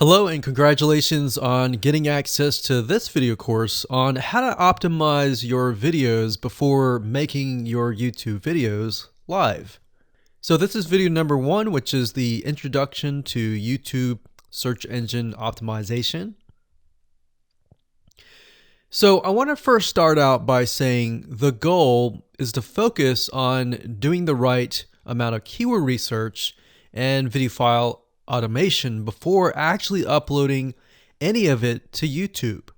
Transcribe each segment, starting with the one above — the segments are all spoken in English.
Hello and congratulations on getting access to this video course on how to optimize your videos before making your YouTube videos live. So this is video number 1, which is the introduction to YouTube search engine optimization. So I want to first start out by saying the goal is to focus on doing the right amount of keyword research and video file automation before actually uploading any of it to YouTube.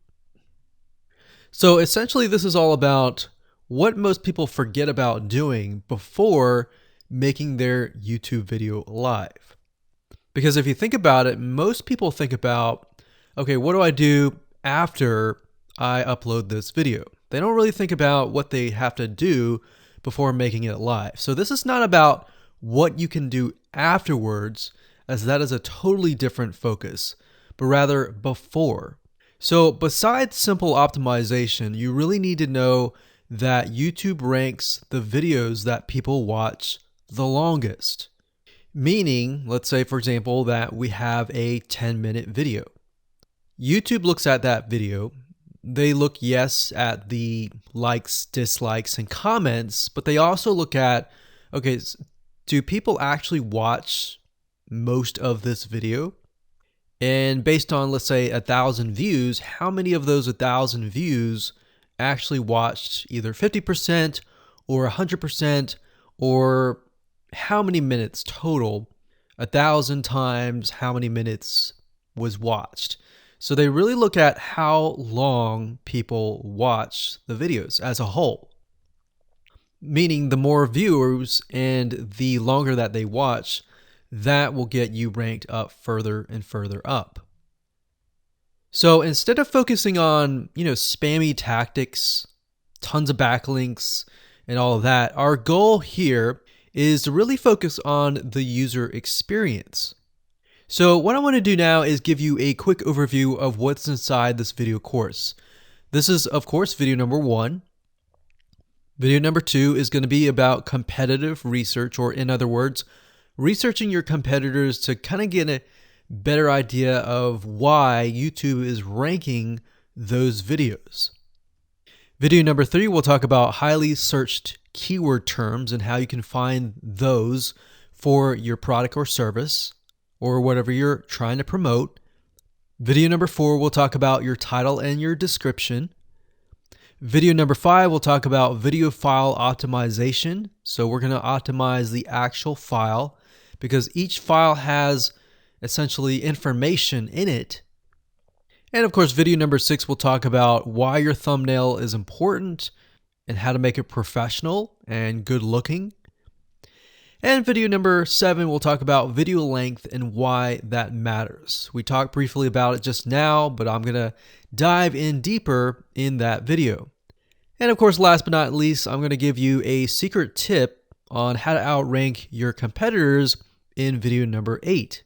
So essentially this is all about what most people forget about doing before making their YouTube video live. Because if you think about it, most people think about, okay, what do I do after I upload this video? They don't really think about what they have to do before making it live. So this is not about what you can do afterwards, as that is a totally different focus, but rather before. So besides simple optimization, you really need to know that YouTube ranks the videos that people watch the longest. Meaning, let's say for example that we have a 10-minute video. YouTube looks at that video. They look, yes, at the likes, dislikes, and comments, but they also look at, okay, do people actually watch most of this video? And based on, let's say, 1,000 views, how many of those 1,000 views actually watched either 50% or 100%, or how many minutes total? 1,000 times how many minutes was watched. So they really look at how long people watch the videos as a whole. Meaning the more viewers and the longer that they watch, that will get you ranked up further and further up. So instead of focusing on, spammy tactics, tons of backlinks, and all of that, our goal here is to really focus on the user experience. So what I want to do now is give you a quick overview of what's inside this video course. This is, of course, video number 1. Video number 2 is going to be about competitive research, or in other words, researching your competitors to kind of get a better idea of why YouTube is ranking those videos. Video number 3, we'll talk about highly searched keyword terms and how you can find those for your product or service or whatever you're trying to promote. Video number 4, we'll talk about your title and your description. Video number 5, we'll talk about video file optimization. So we're going to optimize the actual file because each file has essentially information in it. And of course, video number 6, we'll talk about why your thumbnail is important and how to make it professional and good looking. And video number 7, we'll talk about video length and why that matters. We talked briefly about it just now, but I'm going to dive in deeper in that video. And of course, last but not least, I'm going to give you a secret tip on how to outrank your competitors in video number 8.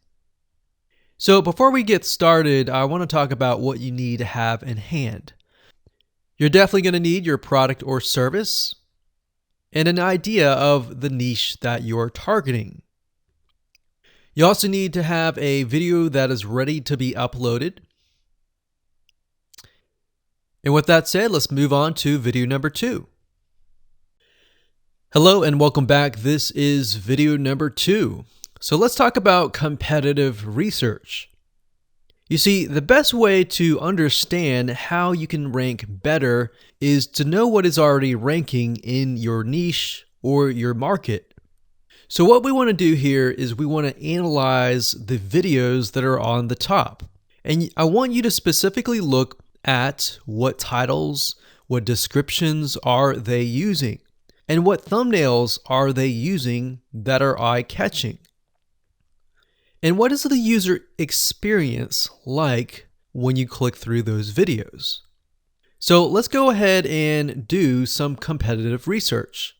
So before we get started, I want to talk about what you need to have in hand. You're definitely going to need your product or service and an idea of the niche that you're targeting. You also need to have a video that is ready to be uploaded. And with that said, let's move on to video number 2. Hello and welcome back. This is video number 2. So let's talk about competitive research. You see, the best way to understand how you can rank better is to know what is already ranking in your niche or your market. So what we want to do here is we want to analyze the videos that are on the top. And I want you to specifically look at what titles, what descriptions are they using, and what thumbnails are they using that are eye-catching. And what is the user experience like when you click through those videos? So let's go ahead and do some competitive research.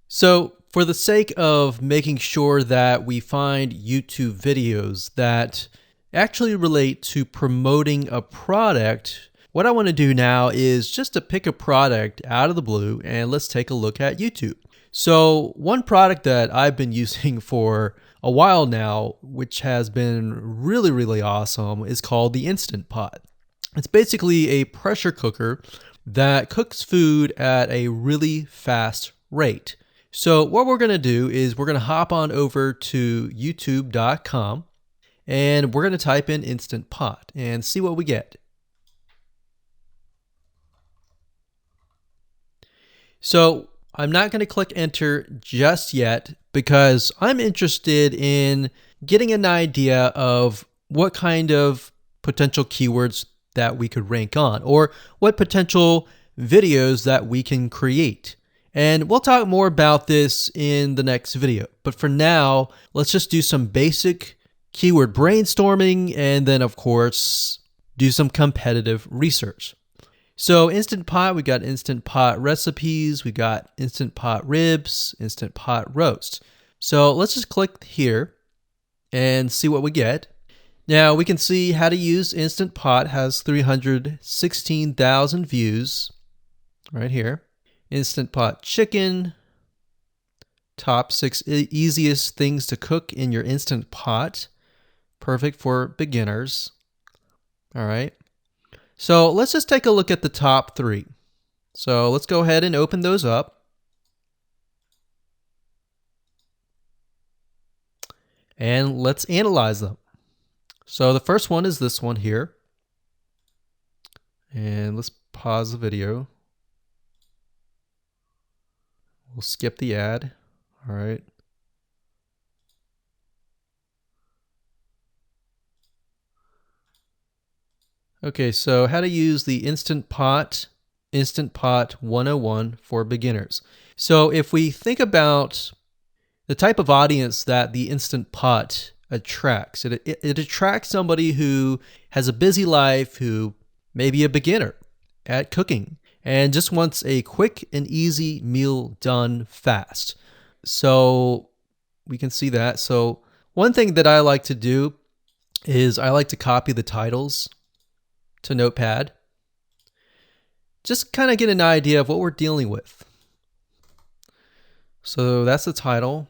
So for the sake of making sure that we find YouTube videos that actually relate to promoting a product, what I want to do now is just to pick a product out of the blue and let's take a look at YouTube. So one product that I've been using for a while now, which has been really awesome, is called the Instant Pot. It's basically a pressure cooker that cooks food at a really fast rate. So what we're going to do is we're going to hop on over to youtube.com and we're going to type in Instant Pot and see what we get. So I'm not going to click enter just yet because I'm interested in getting an idea of what kind of potential keywords that we could rank on, or what potential videos that we can create. And we'll talk more about this in the next video. But for now, let's just do some basic keyword brainstorming and then, of course, do some competitive research. So Instant Pot, we got Instant Pot recipes, we got Instant Pot ribs, Instant Pot roast. So let's just click here and see what we get. Now we can see how to use Instant Pot has 316,000 views right here. Instant Pot chicken, top 6 easiest things to cook in your Instant Pot. Perfect for beginners. All right. So let's just take a look at the top 3. So let's go ahead and open those up. And let's analyze them. So the first one is this one here. And let's pause the video. We'll skip the ad. All right. Okay, so how to use the Instant Pot 101 for beginners. So if we think about the type of audience that the Instant Pot attracts, it attracts somebody who has a busy life, who may be a beginner at cooking and just wants a quick and easy meal done fast. So we can see that. So one thing that I like to do is I like to copy the titles to Notepad. Just kind of get an idea of what we're dealing with. So that's the title.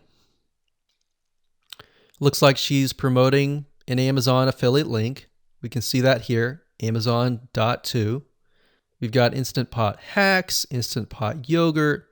Looks like she's promoting an Amazon affiliate link. We can see that here, Amazon.to. We've got Instant Pot hacks, Instant Pot yogurt,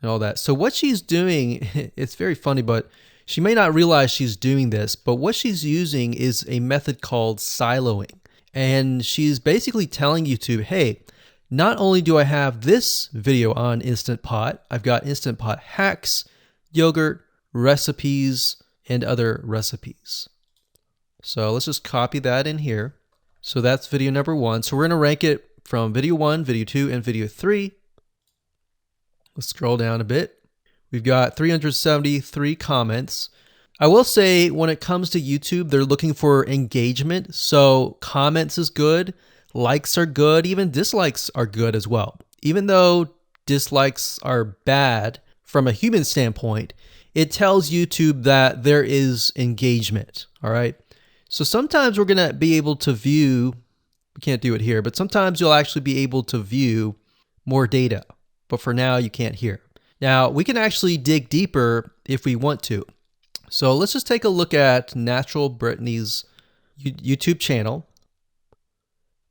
and all that. So what she's doing, it's very funny, but she may not realize she's doing this, but what she's using is a method called siloing. And she's basically telling YouTube, hey, not only do I have this video on Instant Pot, I've got Instant Pot hacks, yogurt, recipes, and other recipes. So let's just copy that in here. So that's video number 1. So we're going to rank it from video 1, video 2, and video 3. Let's scroll down a bit. We've got 373 comments. I will say when it comes to YouTube, they're looking for engagement. So comments is good, likes are good, even dislikes are good as well. Even though dislikes are bad from a human standpoint, it tells YouTube that there is engagement. All right. So sometimes we're going to be able to view, we can't do it here, but sometimes you'll actually be able to view more data. But for now, you can't hear. Now, we can actually dig deeper if we want to. So let's just take a look at Natural Brittany's YouTube channel.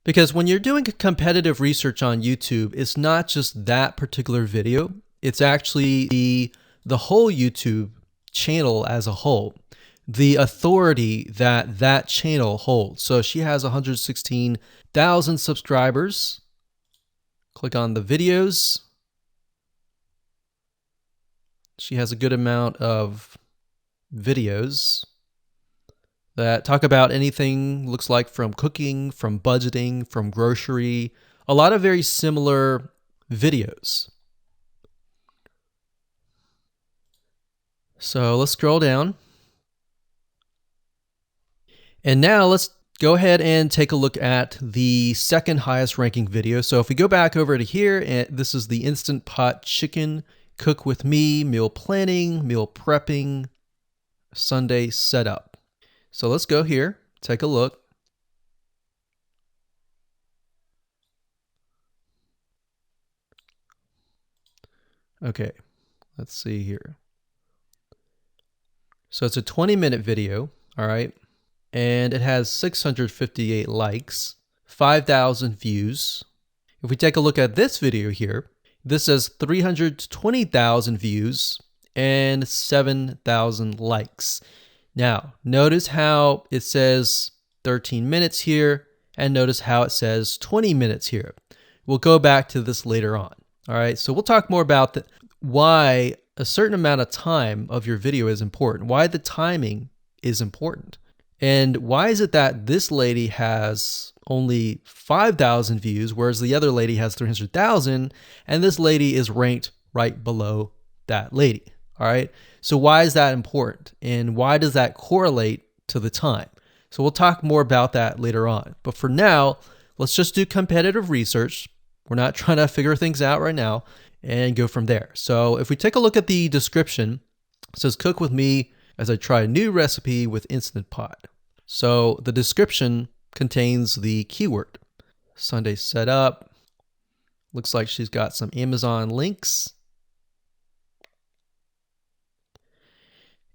Because when you're doing competitive research on YouTube, it's not just that particular video. It's actually the whole YouTube channel as a whole. The authority that that channel holds. So she has 116,000 subscribers. Click on the videos. She has a good amount of videos that talk about anything, looks like from cooking, from budgeting, from grocery, a lot of very similar videos. So let's scroll down. And now let's go ahead and take a look at the second highest ranking video. So if we go back over to here, and this is the Instant Pot chicken, cook with me, meal planning, meal prepping, Sunday setup. So let's go here, take a look. Okay, let's see here. So it's a 20-minute video, all right? And it has 658 likes, 5,000 views. If we take a look at this video here, this has 320,000 views and 7,000 likes. Now, notice how it says 13 minutes here, and notice how it says 20 minutes here. We'll go back to this later on. All right, so we'll talk more about why a certain amount of time of your video is important, why the timing is important. And why is it that this lady has only 5,000 views, whereas the other lady has 300,000, and this lady is ranked right below that lady? All right. So why is that important? And why does that correlate to the time? So we'll talk more about that later on. But for now, let's just do competitive research. We're not trying to figure things out right now and go from there. So if we take a look at the description, it says cook with me as I try a new recipe with Instant Pot. So the description contains the keyword. Sunday setup. Looks like she's got some Amazon links.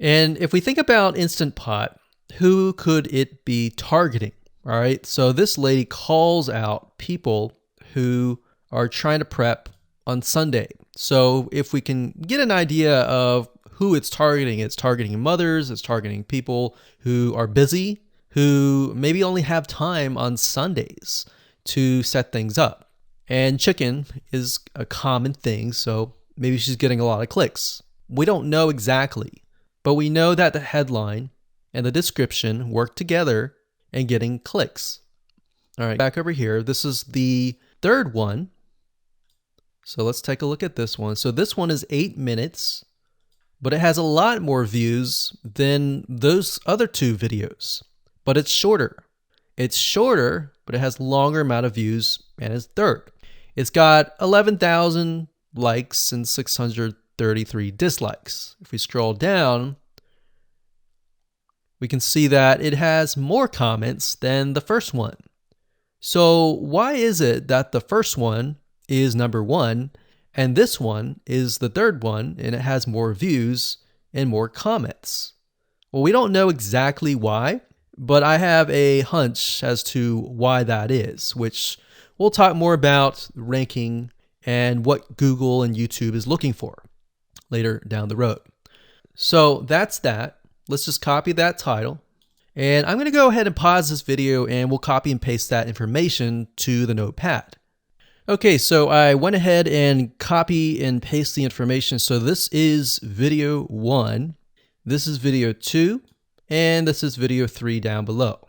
And if we think about Instant Pot, who could it be targeting? All right, so this lady calls out people who are trying to prep on Sunday. So if we can get an idea of who it's targeting mothers, it's targeting people who are busy, who maybe only have time on Sundays to set things up. And chicken is a common thing, so maybe she's getting a lot of clicks. We don't know exactly, but we know that the headline and the description work together and getting clicks. All right, back over here, this is the third one. So let's take a look at this one. So this one is 8 minutes, but it has a lot more views than those other two videos, but it's shorter. It's shorter, but it has longer amount of views, and it's third. It's got 11,000 likes and 633 dislikes. If we scroll down, we can see that it has more comments than the first one. So why is it that the first one is number one and this one is the third one and it has more views and more comments? Well, we don't know exactly why, but I have a hunch as to why that is, which we'll talk more about ranking and what Google and YouTube is looking for later down the road. So that's that. Let's just copy that title. And I'm going to go ahead and pause this video and we'll copy and paste that information to the notepad. Okay, so I went ahead and copy and paste the information. So this is video 1, this is video 2, and this is video 3 down below.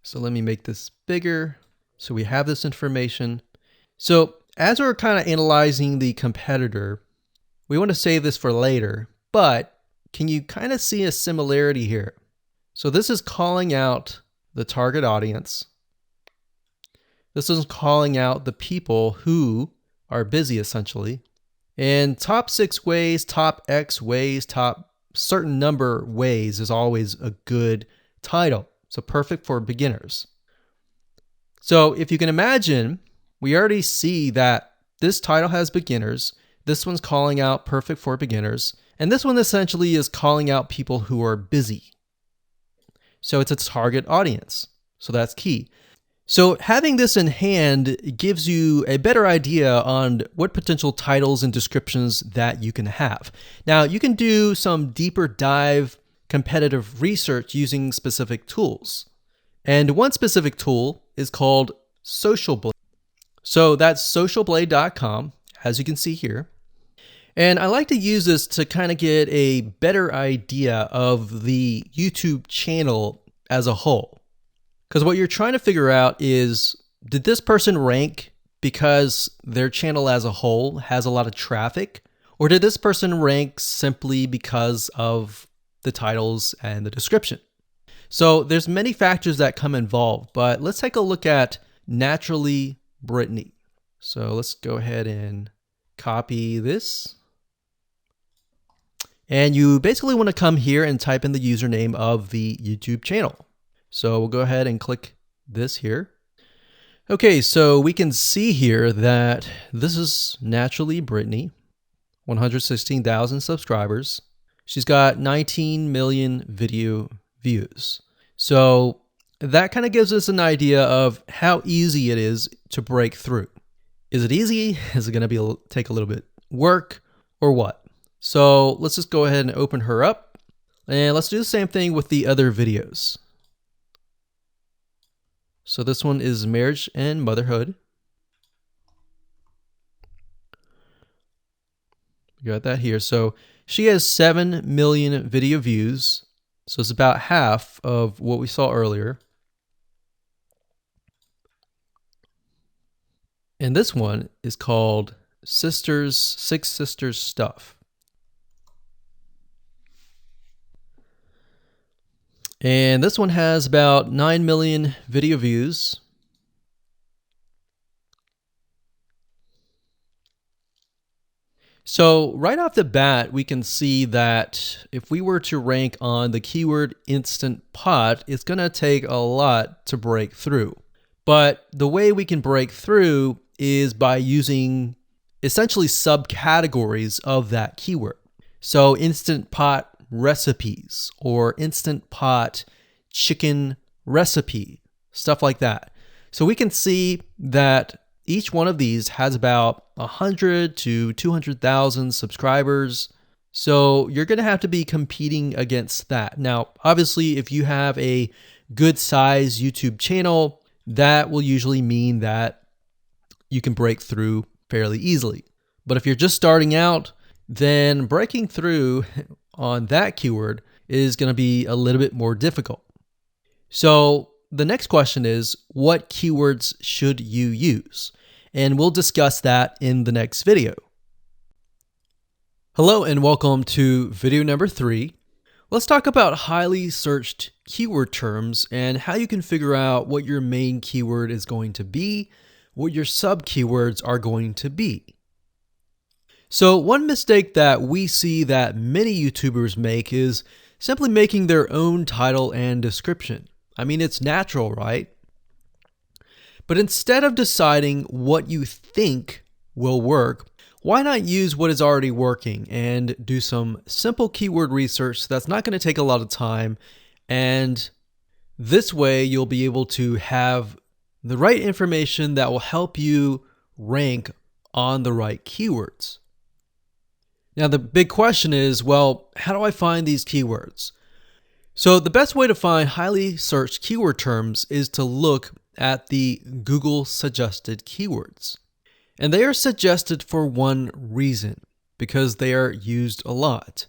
So let me make this bigger. So we have this information. So as we're kind of analyzing the competitor, we want to save this for later, but can you kind of see a similarity here? So this is calling out the target audience. This is calling out the people who are busy, essentially. And top 6 ways, top X ways, top certain number ways is always a good title. So perfect for beginners. So if you can imagine, we already see that this title has beginners. This one's calling out perfect for beginners. And this one essentially is calling out people who are busy. So it's a target audience. So that's key. So having this in hand gives you a better idea on what potential titles and descriptions that you can have. Now, you can do some deeper dive competitive research using specific tools. And one specific tool is called SocialBlade. So that's socialblade.com, as you can see here. And I like to use this to kind of get a better idea of the YouTube channel as a whole. Because what you're trying to figure out is, did this person rank because their channel as a whole has a lot of traffic? Or did this person rank simply because of the titles and the description? So there's many factors that come involved, but let's take a look at Naturally Brittany. So let's go ahead and copy this. And you basically want to come here and type in the username of the YouTube channel. So we'll go ahead and click this here. Okay, so we can see here that this is Naturally Brittany, 116,000 subscribers. She's got 19 million video views. So that kind of gives us an idea of how easy it is to break through. Is it easy? Is it going to take a little bit work or what? So let's just go ahead and open her up, and let's do the same thing with the other videos. So this one is marriage and motherhood. We got that here. So she has 7 million video views. So it's about half of what we saw earlier. And this one is called Six Sisters Stuff. And this one has about 9 million video views. So right off the bat, we can see that if we were to rank on the keyword Instant Pot, it's going to take a lot to break through. But the way we can break through is by using essentially subcategories of that keyword. So Instant Pot recipes or Instant Pot chicken recipe, stuff like that. So we can see that each one of these has about 100 to 200,000 subscribers. So you're going to have to be competing against that. Now, obviously, if you have a good size YouTube channel, that will usually mean that you can break through fairly easily. But if you're just starting out, then breaking through on that keyword is going to be a little bit more difficult. So the next question is, what keywords should you use? And we'll discuss that in the next video. Hello and welcome to video number 3. Let's talk about highly searched keyword terms and how you can figure out what your main keyword is going to be, what your sub keywords are going to be. So one mistake that we see that many YouTubers make is simply making their own title and description. I mean, it's natural, right? But instead of deciding what you think will work, why not use what is already working and do some simple keyword research that's not going to take a lot of time, and this way you'll be able to have the right information that will help you rank on the right keywords. Now the big question is, well, how do I find these keywords? So the best way to find highly searched keyword terms is to look at the Google suggested keywords. And they are suggested for one reason, because they are used a lot.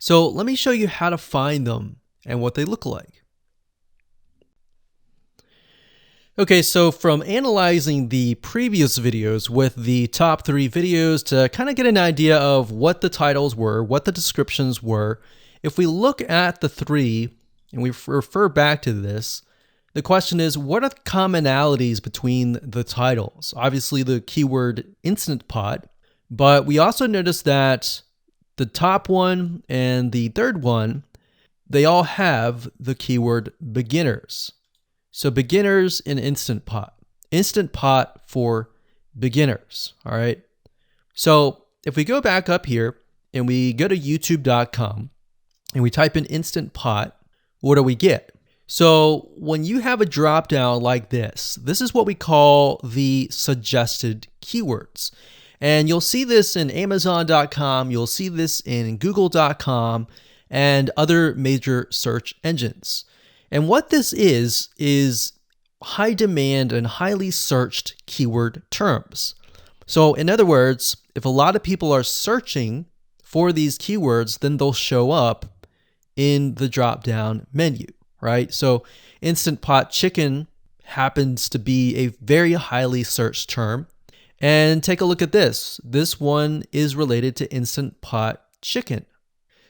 So let me show you how to find them and what they look like. Okay, so from analyzing the previous videos with the top 3 videos to kind of get an idea of what the titles were, what the descriptions were, if we look at the 3 and we refer back to this, the question is, what are the commonalities between the titles? Obviously the keyword Instant Pot, but we also notice that the top one and the third one, they all have the keyword beginners. So beginners in Instant Pot. Instant Pot for beginners, all right? So if we go back up here and we go to youtube.com and we type in Instant Pot, what do we get? So when you have a drop down like this is what we call the suggested keywords. And you'll see this in Amazon.com, you'll see this in Google.com and other major search engines. And what this is high demand and highly searched keyword terms. So in other words, if a lot of people are searching for these keywords, then they'll show up in the drop-down menu, right? So Instant Pot chicken happens to be a very highly searched term. And take a look at this. This one is related to Instant Pot chicken.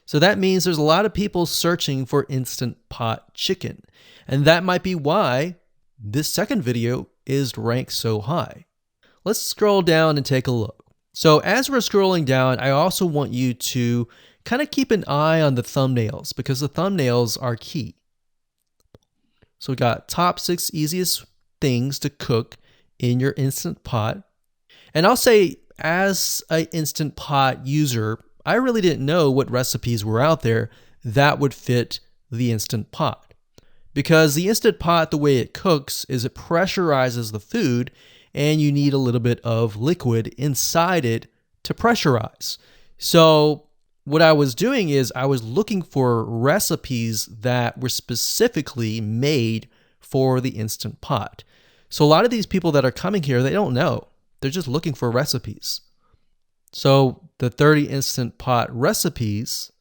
So that means there's a lot of people searching for Instant Pot chicken. And that might be why this second video is ranked so high. Let's scroll down and take a look. So as we're scrolling down, I also want you to kind of keep an eye on the thumbnails because the thumbnails are key. So we got top 6 easiest things to cook in your Instant Pot. And I'll say, as an Instant Pot user, I really didn't know what recipes were out there that would fit the Instant Pot. Because the Instant Pot, the way it cooks is it pressurizes the food, and you need a little bit of liquid inside it to pressurize. So what I was doing is I was looking for recipes that were specifically made for the Instant Pot. So a lot of these people that are coming here, they don't know. They're just looking for recipes. So the 30 Instant Pot recipes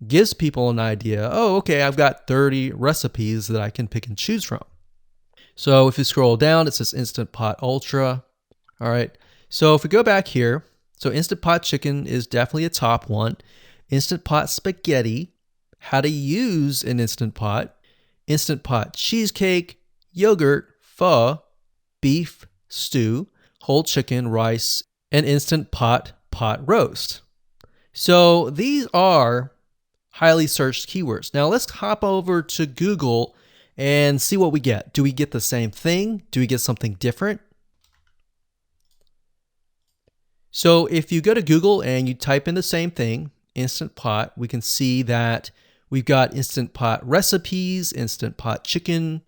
gives people an idea. Oh, okay, I've got 30 recipes that I can pick and choose from. So if you scroll down, it says Instant Pot Ultra. All right. So if we go back here, so Instant Pot Chicken is definitely a top one. Instant Pot Spaghetti, how to use an Instant Pot. Instant Pot Cheesecake, Yogurt, Pho, Beef Stew, Whole Chicken, Rice, and Instant Pot Pot Roast. So these are highly searched keywords. Now let's hop over to Google and see what we get. Do we get the same thing? Do we get something different? So if you go to Google and you type in the same thing, Instant Pot, we can see that we've got Instant Pot recipes, Instant Pot chicken.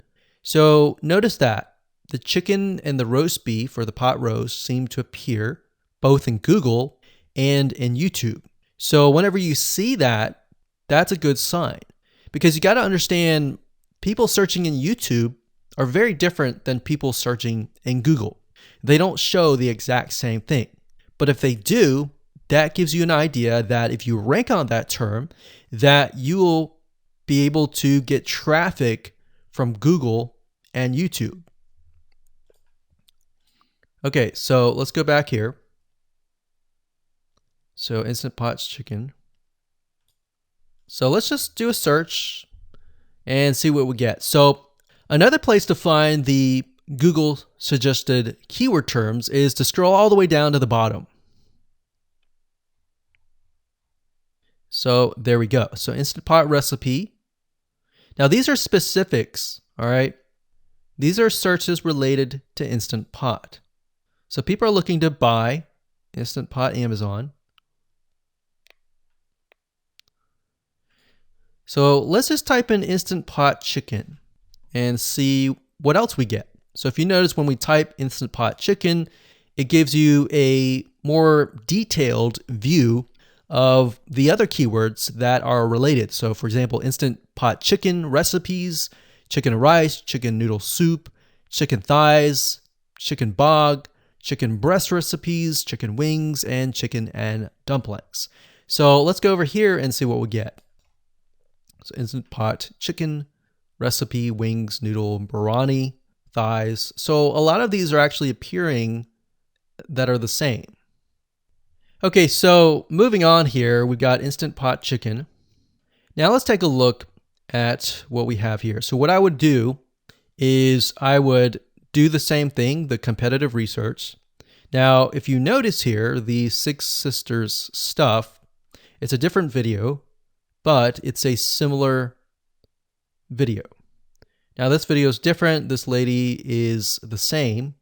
So notice that the chicken and the roast beef or the pot roast seem to appear both in Google and in YouTube. So whenever you see that, that's a good sign, because you got to understand people searching in YouTube are very different than people searching in Google. They don't show the exact same thing. But if they do, that gives you an idea that if you rank on that term, that you will be able to get traffic from Google and YouTube. Okay, so let's go back here. So Instant Pot Chicken. So let's just do a search and see what we get. So another place to find the Google suggested keyword terms is to scroll all the way down to the bottom. So there we go. So Instant Pot recipe. Now these are specifics, all right? These are searches related to Instant Pot. So people are looking to buy Instant Pot Amazon. So let's just type in Instant Pot Chicken and see what else we get. So if you notice when we type Instant Pot Chicken, it gives you a more detailed view of the other keywords that are related. So for example, Instant Pot Chicken recipes, chicken and rice, chicken noodle soup, chicken thighs, chicken bog, chicken breast recipes, chicken wings, and chicken and dumplings. So let's go over here and see what we get. So Instant Pot Chicken recipe, wings, noodle, biryani, thighs. So a lot of these are actually appearing that are the same. Okay, so moving on here, we've got Instant Pot Chicken. Now let's take a look at what we have here. So what I would do is I would do the same thing, the competitive research. Now, if you notice here, the Six Sisters stuff, it's a different video, but it's a similar video. Now this video is different. This lady is the same.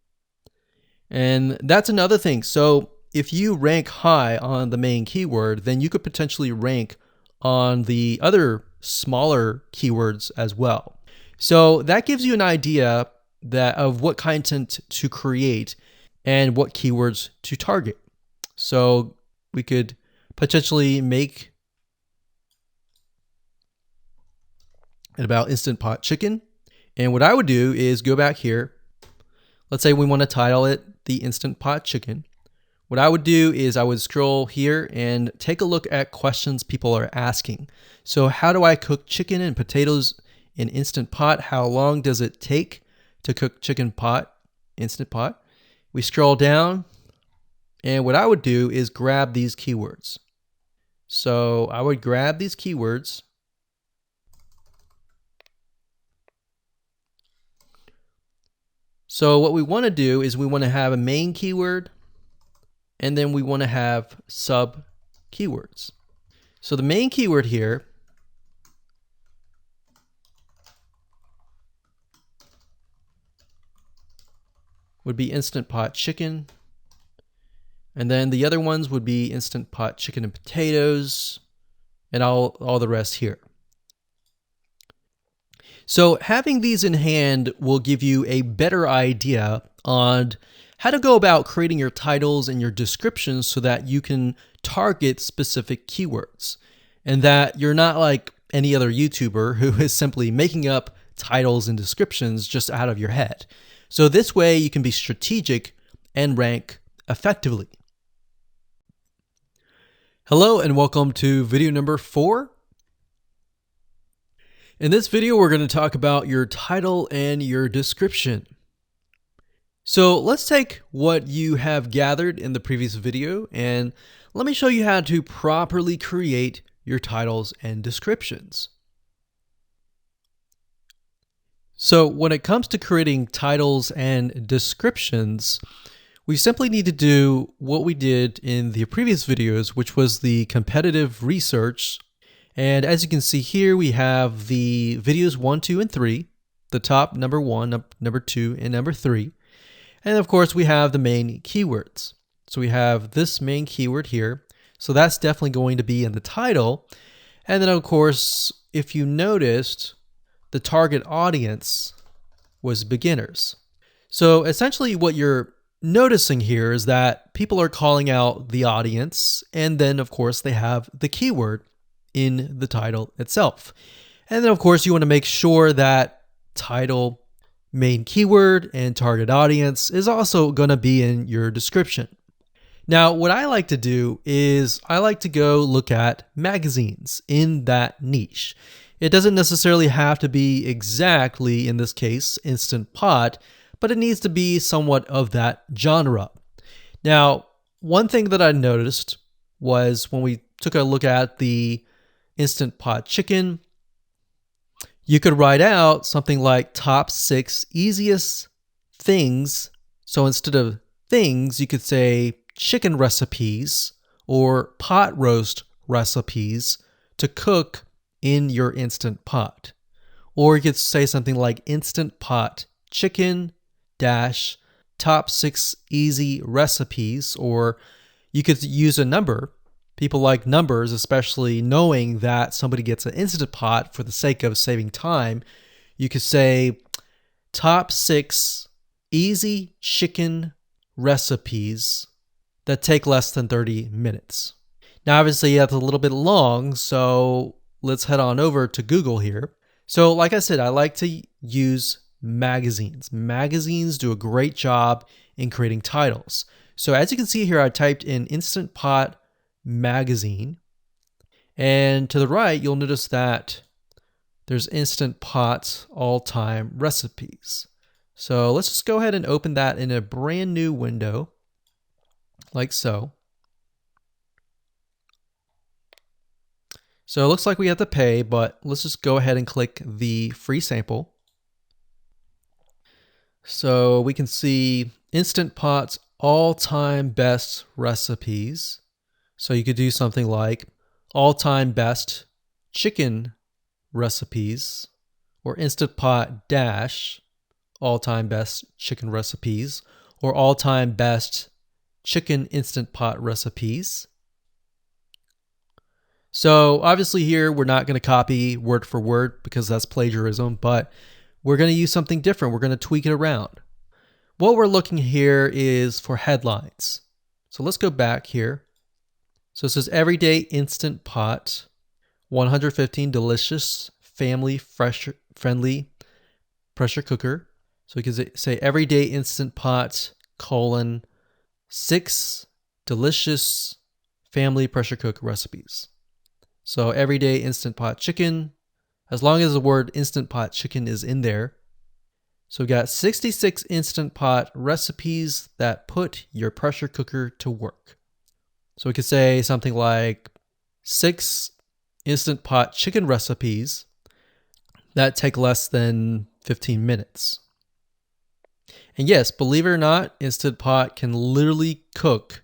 And that's another thing. So if you rank high on the main keyword, then you could potentially rank on the other smaller keywords as well. So that gives you an idea of what content to create and what keywords to target. So we could potentially make it about Instant Pot Chicken. And what I would do is go back here. Let's say we want to title it the Instant Pot Chicken. What I would do is I would scroll here and take a look at questions people are asking. So how do I cook chicken and potatoes in Instant Pot? How long does it take to cook chicken pot, Instant Pot? We scroll down, and what I would do is grab these keywords. So I would grab these keywords. So what we want to do is we want to have a main keyword, and then we want to have sub keywords. So the main keyword here would be Instant Pot Chicken. And then the other ones would be Instant Pot chicken and potatoes, and all the rest here. So having these in hand will give you a better idea on how to go about creating your titles and your descriptions so that you can target specific keywords, and that you're not like any other YouTuber who is simply making up titles and descriptions just out of your head. So this way you can be strategic and rank effectively. Hello and welcome to video number 4. In this video, we're going to talk about your title and your description. So let's take what you have gathered in the previous video and let me show you how to properly create your titles and descriptions. So when it comes to creating titles and descriptions, we simply need to do what we did in the previous videos, which was the competitive research. And as you can see here, we have the videos 1, 2, and 3, the top number 1, number 2, and number 3. And of course, we have the main keywords. So we have this main keyword here. So that's definitely going to be in the title. And then of course, if you noticed, the target audience was beginners. So essentially what you're noticing here is that people are calling out the audience, and then of course they have the keyword in the title itself. And then of course you want to make sure that title, main keyword, and target audience is also going to be in your description. Now what I like to do is I like to go look at magazines in that niche. It doesn't necessarily have to be exactly, in this case, Instant Pot, but it needs to be somewhat of that genre. Now, one thing that I noticed was when we took a look at the Instant Pot chicken, you could write out something like top 6 easiest things. So instead of things, you could say chicken recipes or pot roast recipes to cook in your Instant Pot. Or you could say something like Instant Pot chicken dash top 6 easy recipes, or you could use a number. People like numbers, especially knowing that somebody gets an Instant Pot for the sake of saving time. You could say top 6 easy chicken recipes that take less than 30 minutes. Now obviously that's a little bit long, so let's head on over to Google here. So like I said, I like to use magazines. Magazines do a great job in creating titles. So as you can see here, I typed in Instant Pot magazine. And to the right, you'll notice that there's Instant Pot all-time recipes. So let's just go ahead and open that in a brand new window, like so. So it looks like we have to pay, but let's just go ahead and click the free sample. So we can see Instant Pot's all-time best recipes. So you could do something like all-time best chicken recipes, or Instant Pot dash all-time best chicken recipes, or all-time best chicken Instant Pot recipes. So obviously here we're not going to copy word for word because that's plagiarism, but we're going to use something different. We're going to tweak it around. What we're looking here is for headlines. So let's go back here. So it says Everyday Instant Pot, 115 delicious, family friendly pressure cooker. So we can say Everyday Instant Pot, 6 delicious family pressure cook recipes. So Everyday Instant Pot chicken, as long as the word Instant Pot chicken is in there. So we got 66 Instant Pot recipes that put your pressure cooker to work. So we could say something like 6 Instant Pot chicken recipes that take less than 15 minutes. And yes, believe it or not, Instant Pot can literally cook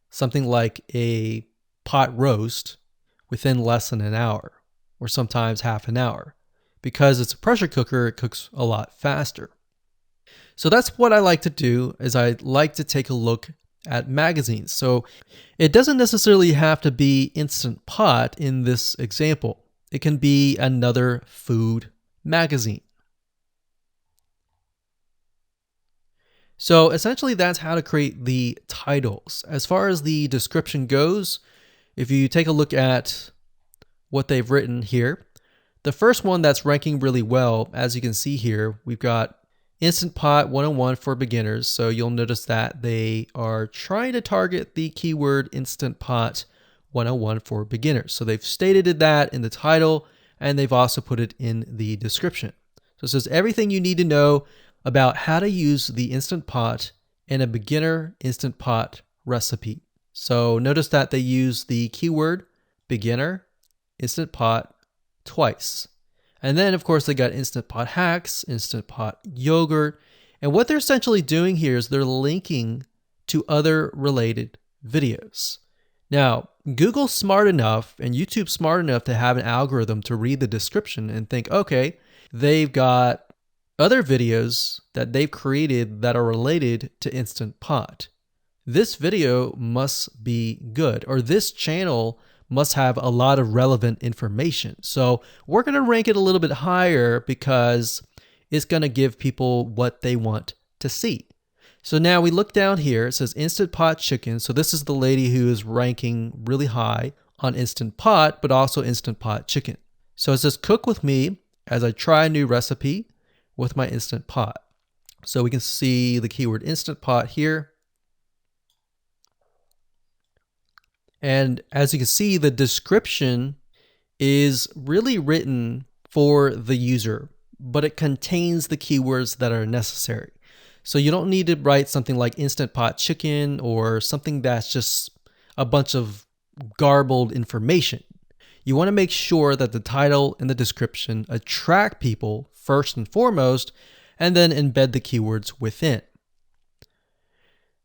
something like a pot roast within less than an hour, or sometimes half an hour. Because it's a pressure cooker, it cooks a lot faster. So that's what I like to do, is I like to take a look at magazines. So it doesn't necessarily have to be Instant Pot in this example. It can be another food magazine. So essentially that's how to create the titles. As far as the description goes, if you take a look at what they've written here, the first one that's ranking really well, as you can see here, we've got Instant Pot 101 for beginners. So you'll notice that they are trying to target the keyword Instant Pot 101 for beginners. So they've stated that in the title, and they've also put it in the description. So it says everything you need to know about how to use the Instant Pot in a beginner Instant Pot recipe. So notice that they use the keyword beginner Instant Pot twice. And then of course they got Instant Pot hacks, Instant Pot yogurt. And what they're essentially doing here is they're linking to other related videos. Now, Google's smart enough and YouTube's smart enough to have an algorithm to read the description and think, okay, they've got other videos that they've created that are related to Instant Pot. This video must be good, or this channel must have a lot of relevant information. So we're going to rank it a little bit higher because it's going to give people what they want to see. So now we look down here, it says Instant Pot Chicken. So this is the lady who is ranking really high on Instant Pot, but also Instant Pot Chicken. So it says cook with me as I try a new recipe with my Instant Pot. So we can see the keyword Instant Pot here. And as you can see, the description is really written for the user, but it contains the keywords that are necessary. So you don't need to write something like Instant Pot Chicken or something that's just a bunch of garbled information. You want to make sure that the title and the description attract people first and foremost, and then embed the keywords within.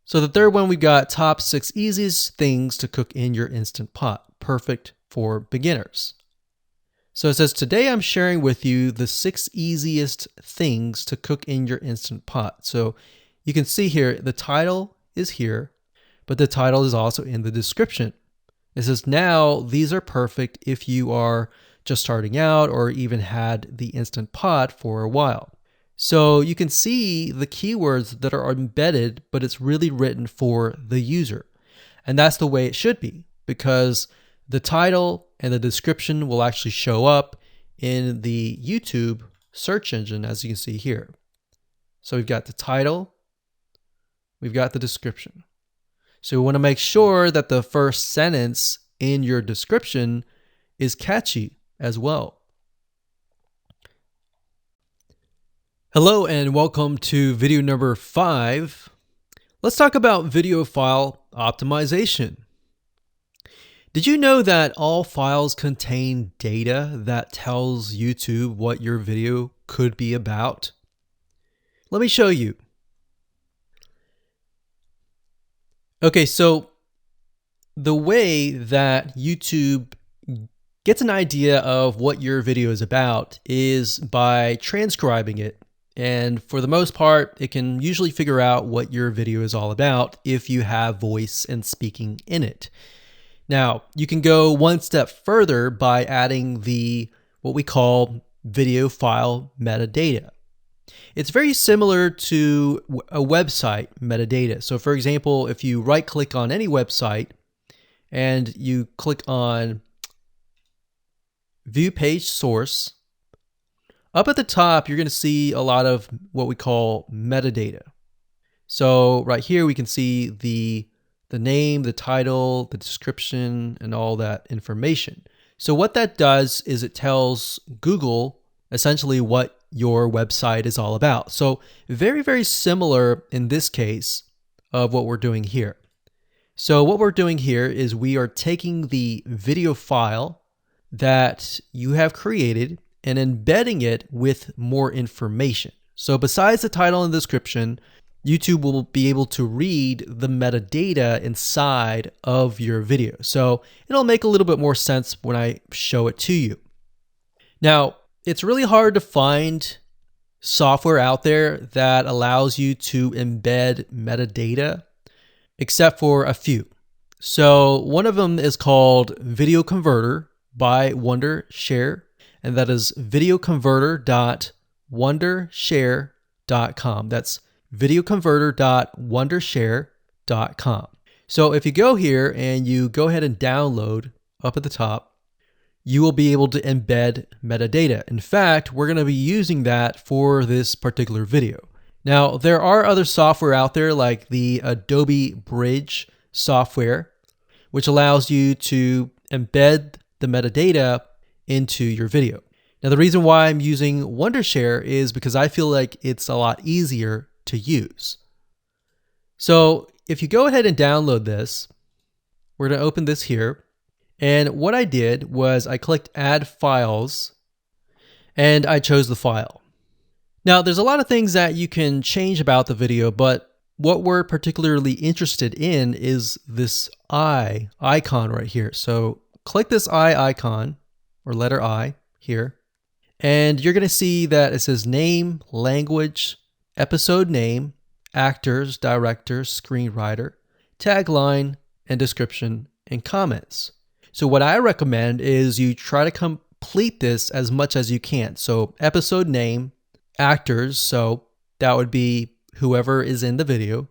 So the third one, we've got top 6 easiest things to cook in your Instant Pot, perfect for beginners. So it says, today I'm sharing with you the 6 easiest things to cook in your Instant Pot. So you can see here, the title is here, but the title is also in the description. It says, now these are perfect if you are just starting out or even had the Instant Pot for a while. So you can see the keywords that are embedded, but it's really written for the user. And that's the way it should be, because the title and the description will actually show up in the YouTube search engine, as you can see here. So we've got the title, we've got the description. So we want to make sure that the first sentence in your description is catchy as well. Hello and welcome to video number 5. Let's talk about video file optimization. Did you know that all files contain data that tells YouTube what your video could be about? Let me show you. Okay, so the way that YouTube gets an idea of what your video is about is by transcribing it. And for the most part, it can usually figure out what your video is all about if you have voice and speaking in it. Now, you can go one step further by adding what we call video file metadata. It's very similar to a website metadata. So for example, if you right click on any website and you click on View Page Source, up at the top, you're going to see a lot of what we call metadata. So right here, we can see the name, the title, the description, and all that information. So what that does is it tells Google essentially what your website is all about. So very, very similar in this case of what we're doing here. So what we're doing here is we are taking the video file that you have created and embedding it with more information. So besides the title and description, YouTube will be able to read the metadata inside of your video. So it'll make a little bit more sense when I show it to you. Now, it's really hard to find software out there that allows you to embed metadata except for a few. So one of them is called Video Converter by Wondershare, and that is videoconverter.wondershare.com. That's videoconverter.wondershare.com. So if you go here and you go ahead and download up at the top, you will be able to embed metadata. In fact, we're going to be using that for this particular video. Now, there are other software out there like the Adobe Bridge software, which allows you to embed the metadata into your video. Now, the reason why I'm using Wondershare is because I feel like it's a lot easier to use. So if you go ahead and download this, we're going to open this here. And what I did was I clicked Add Files, and I chose the file. Now, there's a lot of things that you can change about the video, but what we're particularly interested in is this I icon right here. So click this I icon, or letter I here, and you're going to see that it says name, language, episode name, actors, directors, screenwriter, tagline, and description, and comments. So what I recommend is you try to complete this as much as you can. So episode name, actors, so that would be whoever is in the video,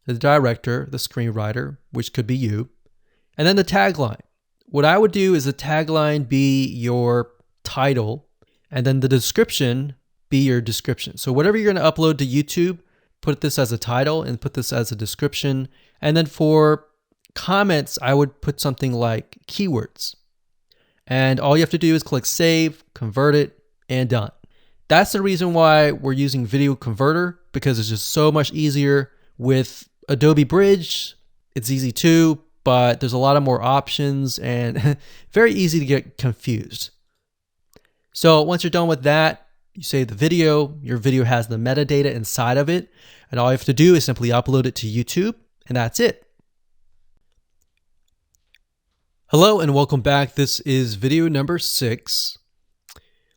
the director, the screenwriter, which could be you, and then the tagline. What I would do is the tagline be your title, and then the description be your description. So whatever you're going to upload to YouTube, put this as a title and put this as a description. And then for comments, I would put something like keywords. And all you have to do is click save, convert it, and done. That's the reason why we're using Video Converter, because it's just so much easier. With Adobe Bridge, it's easy too, but there's a lot of more options and very easy to get confused. So once you're done with that, you save the video, your video has the metadata inside of it, and all you have to do is simply upload it to YouTube, and that's it. Hello and welcome back. This is video number 6.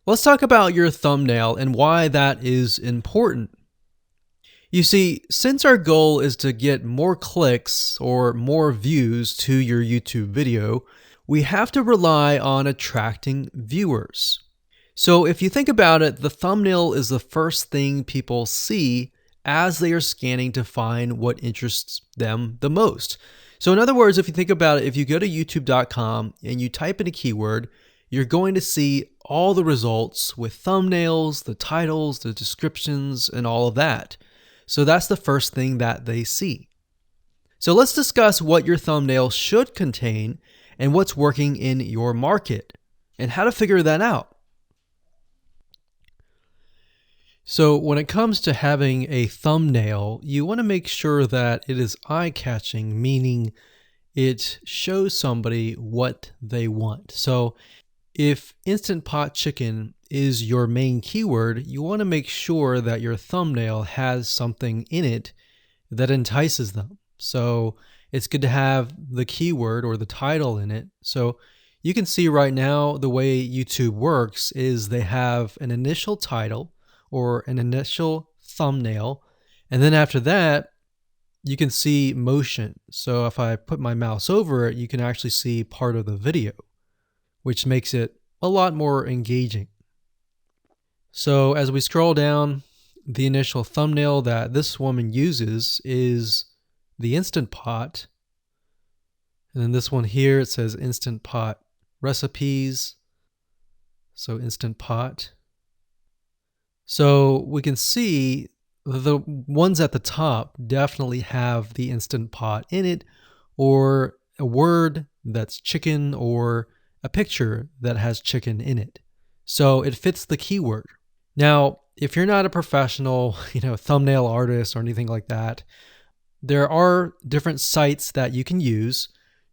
Let's talk about your thumbnail and why that is important. You see, since our goal is to get more clicks or more views to your YouTube video, we have to rely on attracting viewers. So if you think about it, the thumbnail is the first thing people see as they are scanning to find what interests them the most. So in other words, if you think about it, if you go to youtube.com and you type in a keyword, you're going to see all the results with thumbnails, the titles, the descriptions, and all of that. So that's the first thing that they see. So let's discuss what your thumbnail should contain and what's working in your market and how to figure that out. So when it comes to having a thumbnail, you want to make sure that it is eye-catching, meaning it shows somebody what they want. So if Instant Pot Chicken is your main keyword, you want to make sure that your thumbnail has something in it that entices them. So it's good to have the keyword or the title in it. So you can see right now the way YouTube works is they have an initial title or an initial thumbnail, and then after that you can see motion. So if I put my mouse over it, you can actually see part of the video, which makes it a lot more engaging. So as we scroll down, the initial thumbnail that this woman uses is the Instant Pot. And then this one here, it says Instant Pot recipes. So Instant Pot. So we can see the ones at the top definitely have the Instant Pot in it, or a word that's chicken, or a picture that has chicken in it. So it fits the keyword. Now, if you're not a professional, thumbnail artist or anything like that, there are different sites that you can use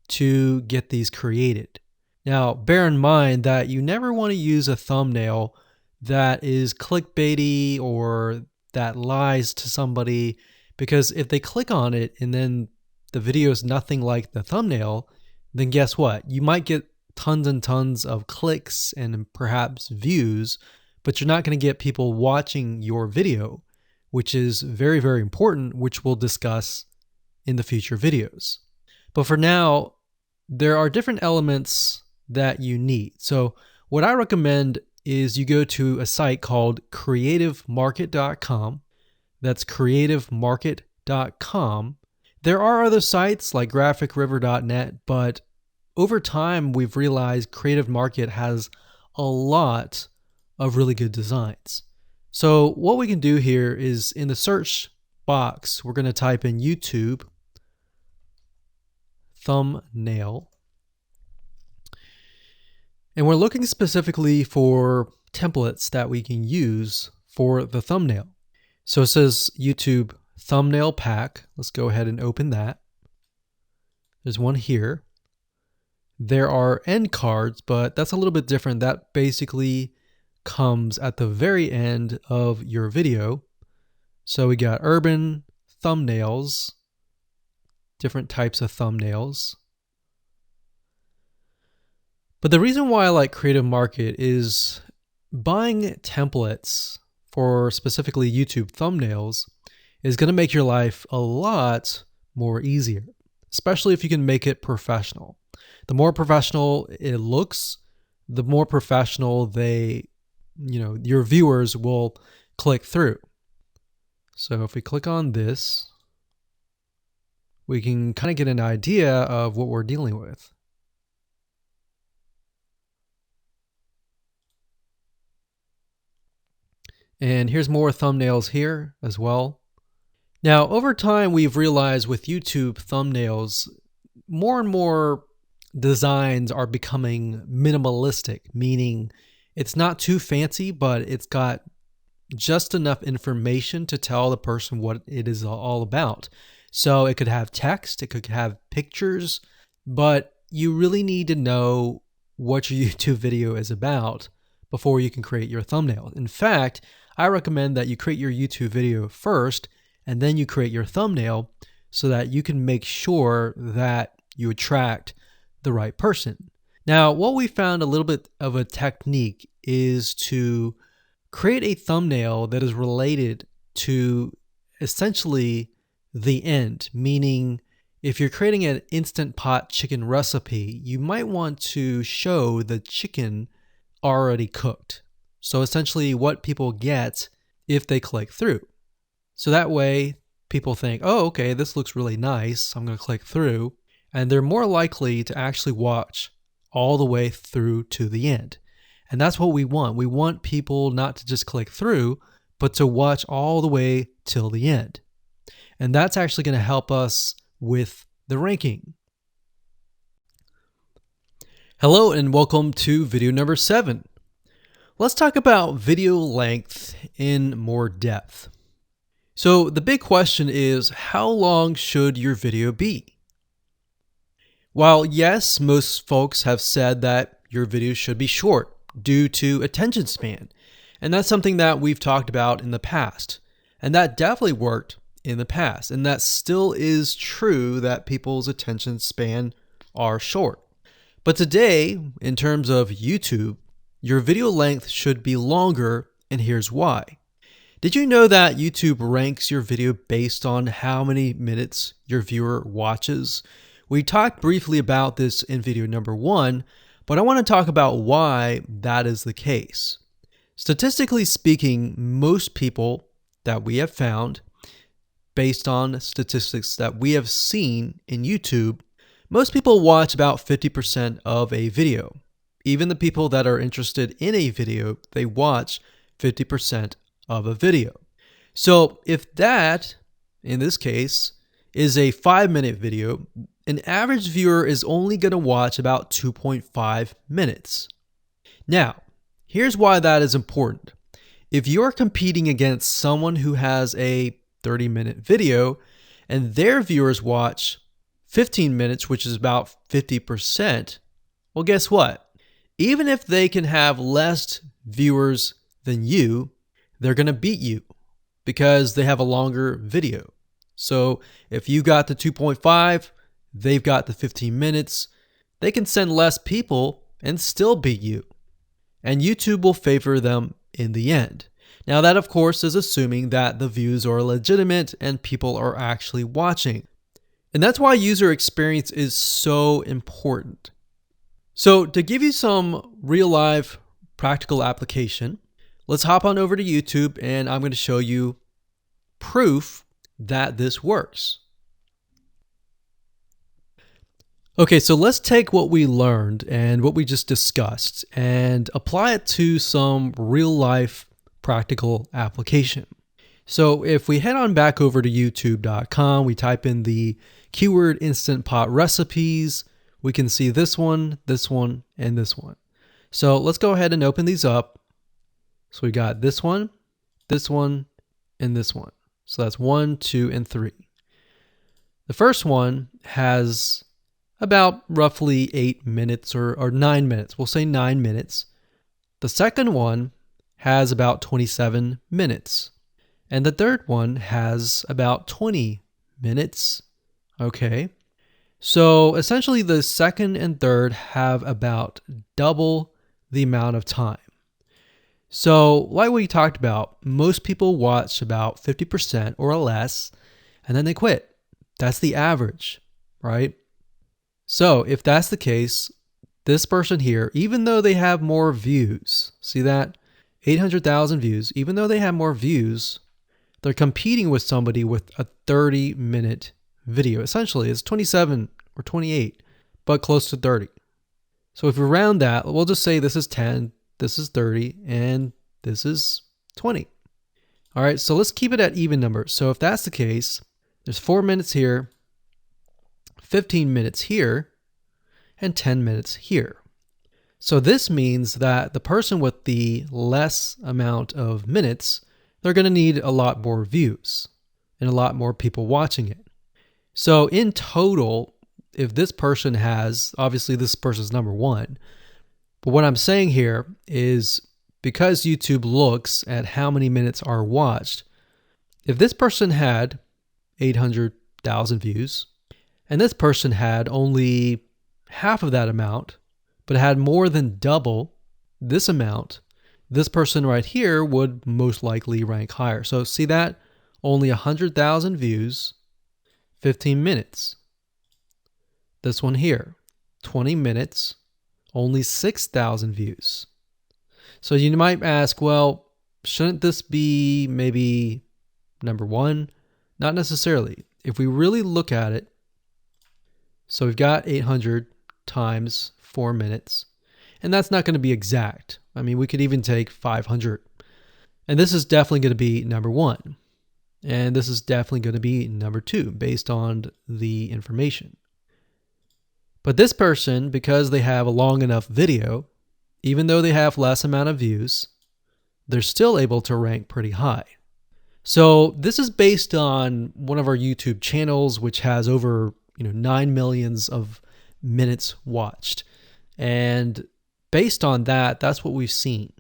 to get these created. Now, bear in mind that you never want to use a thumbnail that is clickbaity or that lies to somebody, because if they click on it and then the video is nothing like the thumbnail, then guess what? You might get tons and tons of clicks and perhaps views, but you're not going to get people watching your video, which is very, very important, which we'll discuss in the future videos. But for now, there are different elements that you need. So what I recommend is you go to a site called creativemarket.com. That's creativemarket.com. There are other sites like graphicriver.net, but over time we've realized Creative Market has a lot of really good designs. So what we can do here is in the search box, we're going to type in YouTube thumbnail. And we're looking specifically for templates that we can use for the thumbnail. So it says YouTube thumbnail pack. Let's go ahead and open that. There's one here. There are end cards, but that's a little bit different. That basically comes at the very end of your video. So we got urban thumbnails, different types of thumbnails. But the reason why I like Creative Market is buying templates for specifically YouTube thumbnails is going to make your life a lot more easier, especially if you can make it professional. The more professional it looks, the more professional your viewers will click through. So if we click on this, we can kind of get an idea of what we're dealing with. And here's more thumbnails here as well. Now, over time, we've realized with YouTube thumbnails, more and more designs are becoming minimalistic, meaning it's not too fancy, but it's got just enough information to tell the person what it is all about. So it could have text, it could have pictures, but you really need to know what your YouTube video is about before you can create your thumbnail. In fact, I recommend that you create your YouTube video first and then you create your thumbnail so that you can make sure that you attract the right person. Now, what we found a little bit of a technique is to create a thumbnail that is related to essentially the end, meaning if you're creating an Instant Pot chicken recipe, you might want to show the chicken already cooked. So essentially what people get if they click through. So that way people think, oh, okay, this looks really nice. I'm going to click through. And they're more likely to actually watch all the way through to the end. And that's what we want. We want people not to just click through, but to watch all the way till the end. And that's actually going to help us with the ranking. Hello and welcome to video number 7. Let's talk about video length in more depth. So the big question is, how long should your video be? While yes, most folks have said that your video should be short due to attention span, and that's something that we've talked about in the past, and that definitely worked in the past, and that still is true that people's attention span are short. But today, in terms of YouTube, your video length should be longer, and here's why. Did you know that YouTube ranks your video based on how many minutes your viewer watches? We talked briefly about this in video number 1, but I want to talk about why that is the case. Statistically speaking, most people that we have found, based on statistics that we have seen in YouTube, most people watch about 50% of a video. Even the people that are interested in a video, they watch 50% of a video. So if that, in this case, is a 5-minute video, an average viewer is only going to watch about 2.5 minutes. Now, here's why that is important. If you're competing against someone who has a 30-minute video and their viewers watch 15 minutes, which is about 50%, well, guess what? Even if they can have less viewers than you, they're going to beat you because they have a longer video. So if you got the 2.5, they've got the 15 minutes, they can send less people and still beat you. And YouTube will favor them in the end. Now that of course is assuming that the views are legitimate and people are actually watching. And that's why user experience is so important. So to give you some real life practical application, let's hop on over to YouTube and I'm going to show you proof that this works. Okay, so let's take what we learned and what we just discussed and apply it to some real life practical application. So if we head on back over to youtube.com, we type in the keyword Instant Pot recipes, we can see this one, and this one. So let's go ahead and open these up. So we got this one, and this one. So that's 1, 2, and 3. The first one has about roughly 8 minutes or 9 minutes. We'll say 9 minutes. The second one has about 27 minutes. And the third one has about 20 minutes. Okay. So essentially the second and third have about double the amount of time. So like we talked about, most people watch about 50% or less, and then they quit. That's the average, right? So if that's the case, this person here, even though they have more views, see that? 800,000 views, even though they have more views, they're competing with somebody with a 30-minute video. Essentially, it's 27 or 28, but close to 30. So if we round that, we'll just say this is 10, this is 30, and this is 20. All right, so let's keep it at even numbers. So if that's the case, there's 4 minutes here, 15 minutes here, and 10 minutes here. So this means that the person with the less amount of minutes, they're going to need a lot more views and a lot more people watching it. So in total, if this person has, obviously this person's number one, but what I'm saying here is because YouTube looks at how many minutes are watched, if this person had 800,000 views, and this person had only half of that amount, but had more than double this amount, this person right here would most likely rank higher. So see that? Only 100,000 views, 15 minutes. This one here, 20 minutes, only 6,000 views. So you might ask, well, shouldn't this be maybe number one? Not necessarily. If we really look at it, so we've got 800 times 4 minutes, and that's not going to be exact. I mean, we could even take 500. And this is definitely going to be number one. And this is definitely going to be number two based on the information. But this person, because they have a long enough video, even though they have less amount of views, they're still able to rank pretty high. So this is based on one of our YouTube channels, which has over 9 million of minutes watched. And based on that, that's what we've seen.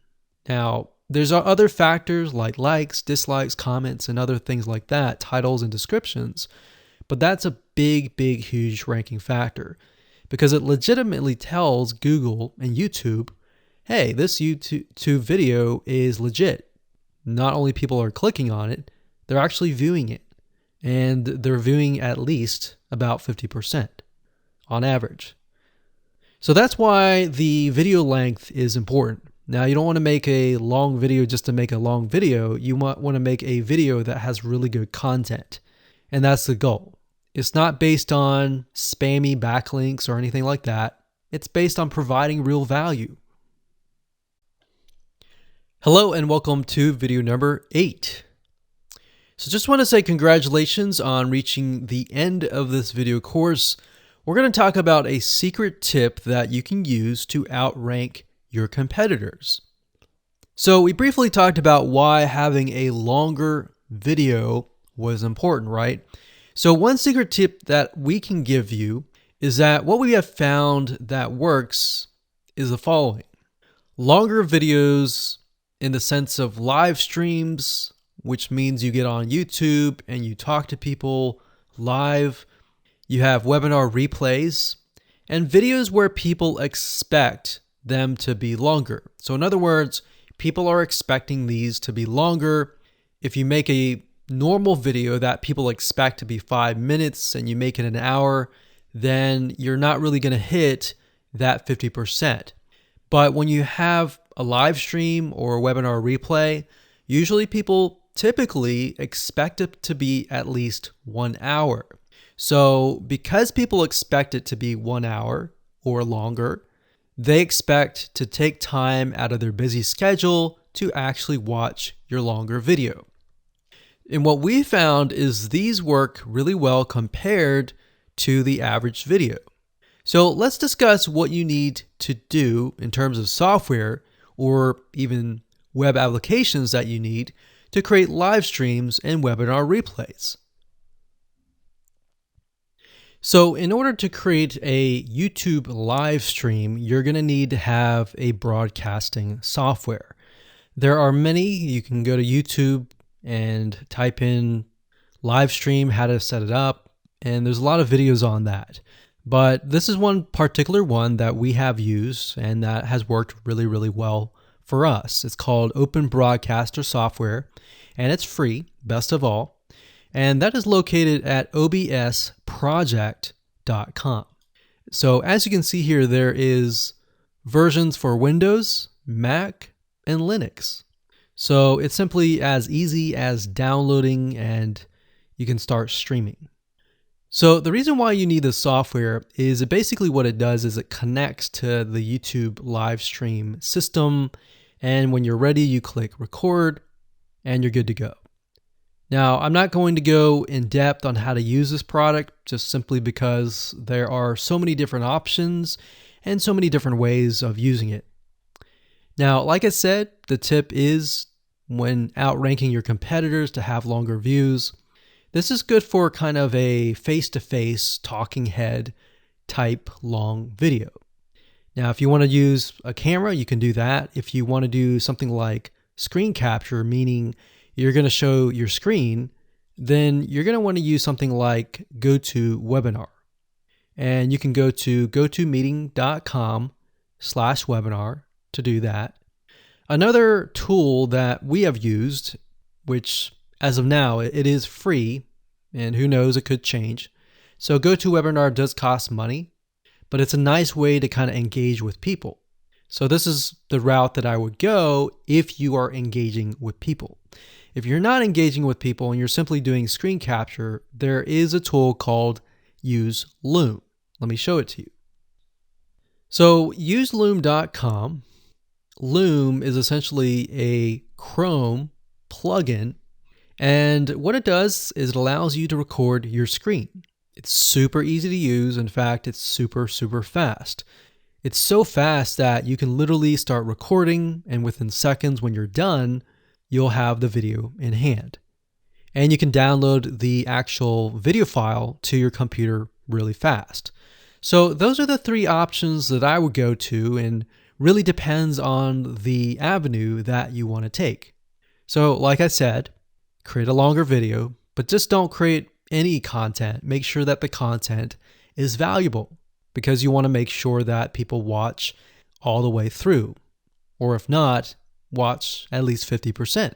Now, there's other factors like likes, dislikes, comments, and other things like that, titles and descriptions. But that's a big, huge ranking factor because it legitimately tells Google and YouTube, hey, this YouTube video is legit. Not only people are clicking on it, they're actually viewing it. And they're viewing at least about 50% on average. So that's why the video length is important. Now, you don't want to make a long video just to make a long video. You might want to make a video that has really good content. And that's the goal. It's not based on spammy backlinks or anything like that. It's based on providing real value. Hello and welcome to video number 8. So just want to say congratulations on reaching the end of this video course. We're going to talk about a secret tip that you can use to outrank your competitors. So we briefly talked about why having a longer video was important, right? So one secret tip that we can give you is that what we have found that works is the following. Longer videos in the sense of live streams, which means you get on YouTube and you talk to people live. You have webinar replays and videos where people expect them to be longer. So in other words, people are expecting these to be longer. If you make a normal video that people expect to be 5 minutes and you make it an hour, then you're not really going to hit that 50%. But when you have a live stream or a webinar replay, usually people typically expect it to be at least 1 hour. So because people expect it to be 1 hour or longer, they expect to take time out of their busy schedule to actually watch your longer video. And what we found is these work really well compared to the average video. So let's discuss what you need to do in terms of software or even web applications that you need to create live streams and webinar replays. So in order to create a YouTube live stream, you're going to need to have a broadcasting software. There are many. You can go to YouTube and type in live stream, how to set it up, and there's a lot of videos on that. But this is one particular one that we have used and that has worked really, really well for us. It's called Open Broadcaster Software, and it's free, best of all. And that is located at obsproject.com. So as you can see here, there is versions for Windows, Mac, and Linux. So it's simply as easy as downloading and you can start streaming. So the reason why you need this software is basically what it does is it connects to the YouTube live stream system. And when you're ready, you click record and you're good to go. Now, I'm not going to go in depth on how to use this product just simply because there are so many different options and so many different ways of using it. Now, like I said, the tip is when outranking your competitors to have longer views. This is good for kind of a face-to-face talking head type long video. Now, if you want to use a camera, you can do that. If you want to do something like screen capture, meaning you're going to show your screen, then you're going to want to use something like GoToWebinar. And you can go to gotomeeting.com/webinar to do that. Another tool that we have used, which as of now, it is free, and who knows, it could change. So GoToWebinar does cost money, but it's a nice way to kind of engage with people. So this is the route that I would go if you are engaging with people. If you're not engaging with people and you're simply doing screen capture, there is a tool called Use Loom. Let me show it to you. So useloom.com. Loom is essentially a Chrome plugin, and what it does is it allows you to record your screen. It's super easy to use. In fact, it's super, super fast. It's so fast that you can literally start recording, and within seconds when you're done, you'll have the video in hand. And you can download the actual video file to your computer really fast. So those are the three options that I would go to, and really depends on the avenue that you want to take. So like I said, create a longer video, but just don't create any content. Make sure that the content is valuable, because you want to make sure that people watch all the way through, or if not, watch at least 50%.